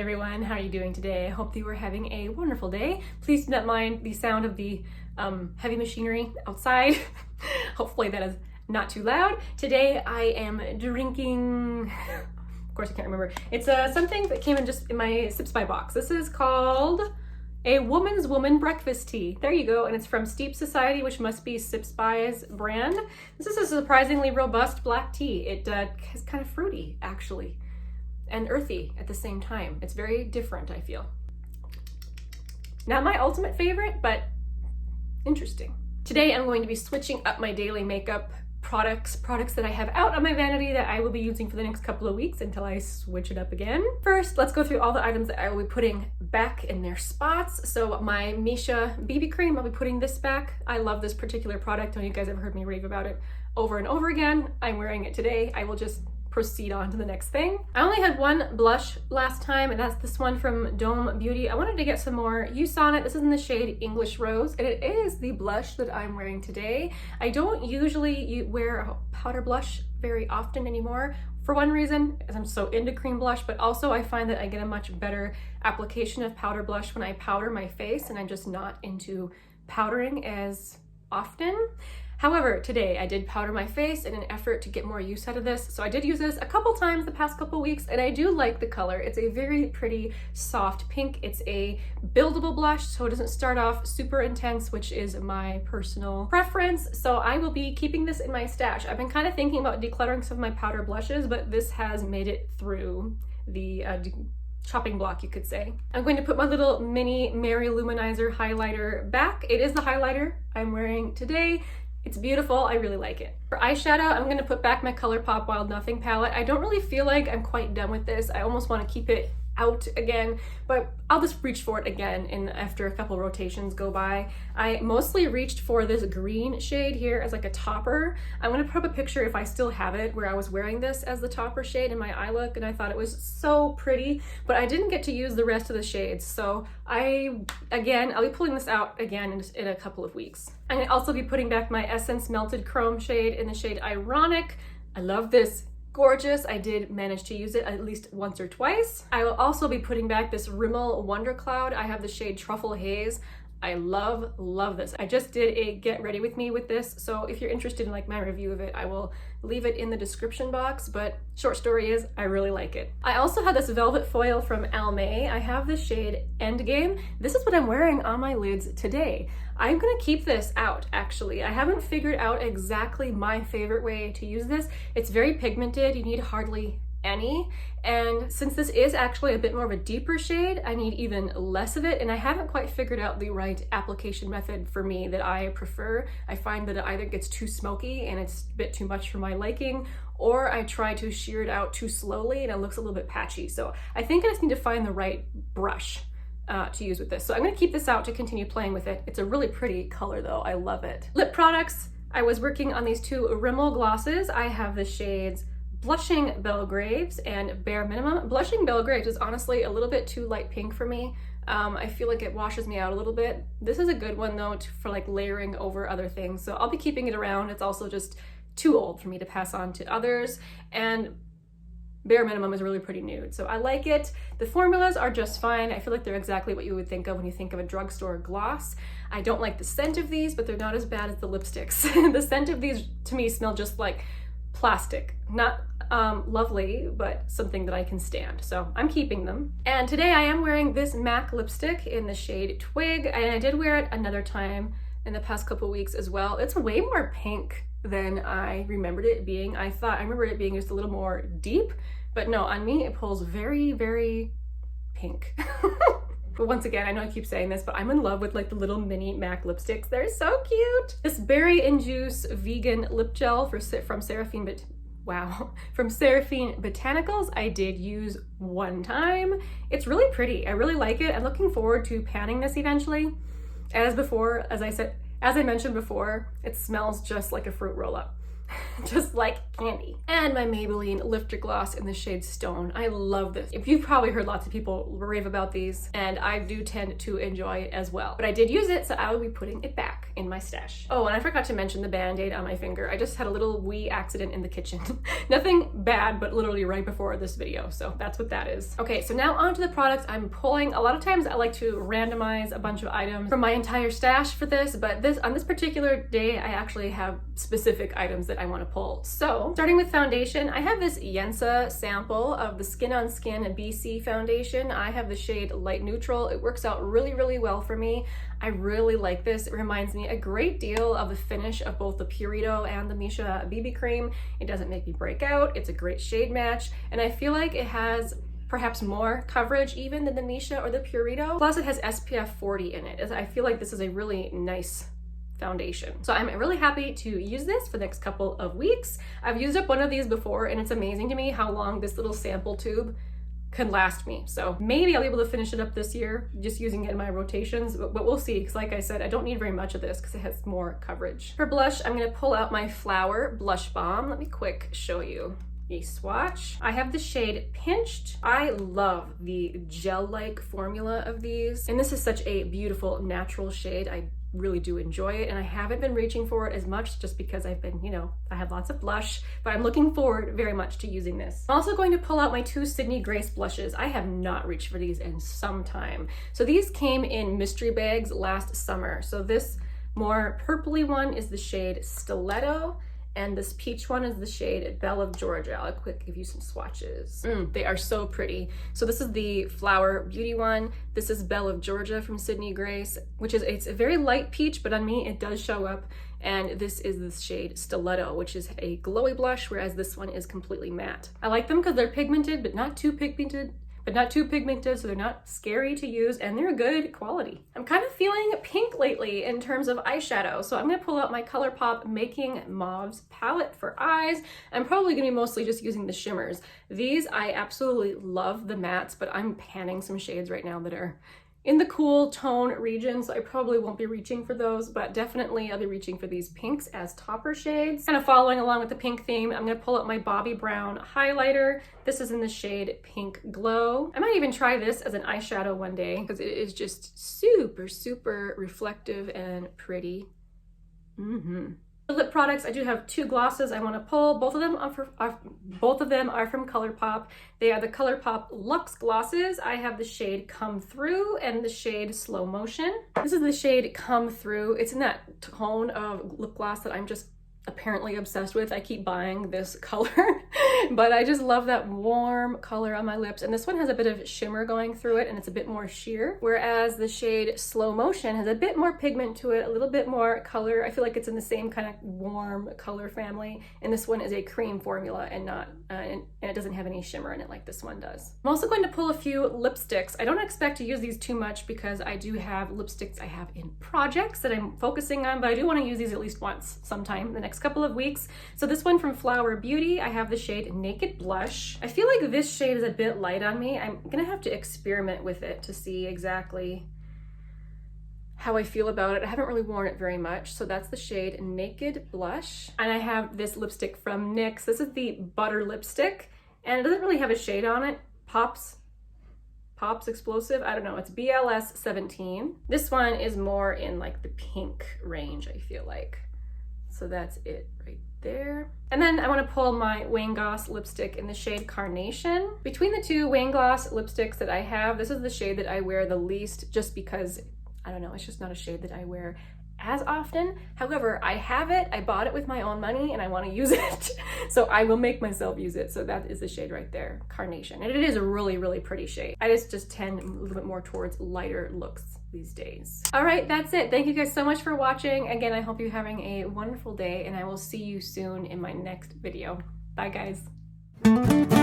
Hey everyone, how are you doing today? I hope that you are having a wonderful day. Please do not mind the sound of the heavy machinery outside. Hopefully that is not too loud. Today I am drinking, of course I can't remember. It's something that came in my Sips by box. This is called a Woman's Woman breakfast tea. There you go, and it's from Steep Society, which must be Sips By's brand. This is a surprisingly robust black tea. It is kind of fruity, actually, and earthy at the same time. It's very different, I feel. Not my ultimate favorite, but interesting. Today I'm going to be switching up my daily makeup products that I have out on my vanity that I will be using for the next couple of weeks until I switch it up again. First, let's go through all the items that I will be putting back in their spots. So my Misha BB cream, I'll be putting this back. I love this particular product. I know you guys have heard me rave about it over and over again. I'm wearing it today. I will just proceed on to the next thing. I only had one blush last time, and that's this one from Dome Beauty. I wanted to get some more use on it. This is in the shade English Rose, and it is the blush that I'm wearing today. I don't usually wear a powder blush very often anymore. For one reason, is I'm so into cream blush, but also I find that I get a much better application of powder blush when I powder my face, and I'm just not into powdering as often. However, today I did powder my face in an effort to get more use out of this. So I did use this a couple times the past couple weeks, and I do like the color. It's a very pretty soft pink. It's a buildable blush, so it doesn't start off super intense, which is my personal preference. So I will be keeping this in my stash. I've been kind of thinking about decluttering some of my powder blushes, but this has made it through the chopping block, you could say. I'm going to put my little mini Mary Luminizer highlighter back. It is the highlighter I'm wearing today. It's beautiful, I really like it. For eyeshadow, I'm gonna put back my ColourPop Wild Nothing palette. I don't really feel like I'm quite done with this. I almost wanna keep it out again, but I'll just reach for it again after a couple rotations go by. I mostly reached for this green shade here as like a topper. I'm gonna put up a picture if I still have it where I was wearing this as the topper shade in my eye look, and I thought it was so pretty, but I didn't get to use the rest of the shades. So I'll be pulling this out again in a couple of weeks. I'm gonna also be putting back my Essence Melted Chrome shade in the shade Ironic. I love this. Gorgeous. I did manage to use it at least once or twice. I will also be putting back this Rimmel Wonder Cloud. I have the shade Truffle Haze. I love this. I just did a get ready with me with this, so if you're interested in like my review of it, I will leave it in the description box, but short story is I really like it. I also have this velvet foil from Almay. I have the shade Endgame. This is what I'm wearing on my lids today. I'm gonna keep this out, actually. I haven't figured out exactly my favorite way to use this. It's very pigmented, you need hardly any, and since this is actually a bit more of a deeper shade, I need even less of it, and I haven't quite figured out the right application method for me that I prefer. I find that it either gets too smoky and it's a bit too much for my liking, or I try to shear it out too slowly and it looks a little bit patchy. So I think I just need to find the right brush to use with this. So I'm gonna keep this out to continue playing with it. It's a really pretty color though, I love it. Lip products, I was working on these two Rimmel glosses. I have the shades Blushing Belgraves and Bare Minimum. Blushing Belgraves is honestly a little bit too light pink for me. I feel like it washes me out a little bit. This is a good one though for like layering over other things, so I'll be keeping it around. It's also just too old for me to pass on to others, and Bare Minimum is really pretty nude, so I like it. The formulas are just fine. I feel like they're exactly what you would think of when you think of a drugstore gloss. I don't like the scent of these, but they're not as bad as the lipsticks. The scent of these to me smell just like plastic. Not lovely, but something that I can stand. So I'm keeping them. And today I am wearing this MAC lipstick in the shade Twig, and I did wear it another time in the past couple weeks as well. It's way more pink than I remembered it being. I remembered it being just a little more deep, but no, on me it pulls very, very pink. But once again, I know I keep saying this, but I'm in love with like the little mini MAC lipsticks. They're so cute. This Berry and Juice vegan lip gel from Seraphine Botanicals, I did use one time. It's really pretty. I really like it. I'm looking forward to panning this eventually. As I mentioned before, it smells just like a fruit roll-up. just like candy. And my Maybelline Lifter Gloss in the shade Stone. I love this. If you've probably heard lots of people rave about these, and I do tend to enjoy it as well. But I did use it, so I will be putting it back in my stash. Oh, and I forgot to mention the Band-Aid on my finger. I just had a little wee accident in the kitchen. Nothing bad, but literally right before this video, so that's what that is. Okay, so now onto the products I'm pulling. A lot of times I like to randomize a bunch of items from my entire stash for this, but on this particular day, I actually have specific items that I want to pull. So starting with foundation, I have this Yensa sample of the Skin on Skin BC foundation. I have the shade Light Neutral. It works out really, really well for me. I really like this. It reminds me a great deal of the finish of both the Purito and the Misha BB cream. It doesn't make me break out. It's a great shade match, and I feel like it has perhaps more coverage even than the Misha or the Purito. Plus it has SPF 40 in it. I feel like this is a really nice foundation. So I'm really happy to use this for the next couple of weeks. I've used up one of these before, and it's amazing to me how long this little sample tube can last me. So maybe I'll be able to finish it up this year, just using it in my rotations, but we'll see, because like I said, I don't need very much of this because it has more coverage. For blush, I'm gonna pull out my Flower Blush Balm. Let me quick show you a swatch. I have the shade Pinched. I love the gel-like formula of these, and this is such a beautiful natural shade. I really do enjoy it, and I haven't been reaching for it as much just because I've been, I have lots of blush, but I'm looking forward very much to using this. I'm also going to pull out my two Sydney Grace blushes. I have not reached for these in some time. So these came in mystery bags last summer. So this more purpley one is the shade Stiletto, and this peach one is the shade Belle of Georgia. I'll quick give you some swatches. They are so pretty. So this is the Flower Beauty one. This is Belle of Georgia from Sydney Grace, it's a very light peach, but on me it does show up. And this is the shade Stiletto, which is a glowy blush, whereas this one is completely matte. I like them because they're pigmented, but not too pigmented. So they're not scary to use, and they're good quality. I'm kind of feeling pink lately in terms of eyeshadow, so I'm gonna pull out my ColourPop Making Mauves palette for eyes. I'm probably gonna be mostly just using the shimmers. These, I absolutely love the mattes, but I'm panning some shades right now that are in the cool tone region, so I probably won't be reaching for those, but definitely I'll be reaching for these pinks as topper shades. Kind of following along with the pink theme, I'm gonna pull out my Bobbi Brown highlighter. This is in the shade Pink Glow. I might even try this as an eyeshadow one day because it is just super, super reflective and pretty. The lip products, I do have two glosses I want to pull. Both of them are from ColourPop. They are the ColourPop Luxe glosses. I have the shade Come Through and the shade Slow Motion. This is the shade Come Through. It's in that tone of lip gloss that I'm just apparently obsessed with. I keep buying this color, but I just love that warm color on my lips. And this one has a bit of shimmer going through it, and it's a bit more sheer. Whereas the shade Slow Motion has a bit more pigment to it, a little bit more color. I feel like it's in the same kind of warm color family. And this one is a cream formula and not, and it doesn't have any shimmer in it like this one does. I'm also going to pull a few lipsticks. I don't expect to use these too much because I do have lipsticks I have in projects that I'm focusing on, but I do want to use these at least once sometime in the next couple of weeks. So this one from Flower Beauty, I have the shade Naked Blush. I feel like this shade is a bit light on me. I'm gonna have to experiment with it to see exactly how I feel about it. I haven't really worn it very much. So that's the shade Naked Blush. And I have this lipstick from NYX. This is the Butter lipstick, and it doesn't really have a shade on it. Pops Explosive, I don't know, it's BLS 17. This one is more in like the pink range, I feel like. So that's it right there. And then I want to pull my Wayne Goss lipstick in the shade Carnation. Between the two Wayne Goss lipsticks that I have, this is the shade that I wear the least, just because, I don't know, it's just not a shade that I wear as often. However, I have it, I bought it with my own money, and I want to use it. So I will make myself use it. So that is the shade right there, Carnation. And it is a really, really pretty shade. I just tend a little bit more towards lighter looks these days. All right, that's it. Thank you guys so much for watching. Again, I hope you're having a wonderful day, and I will see you soon in my next video. Bye, guys.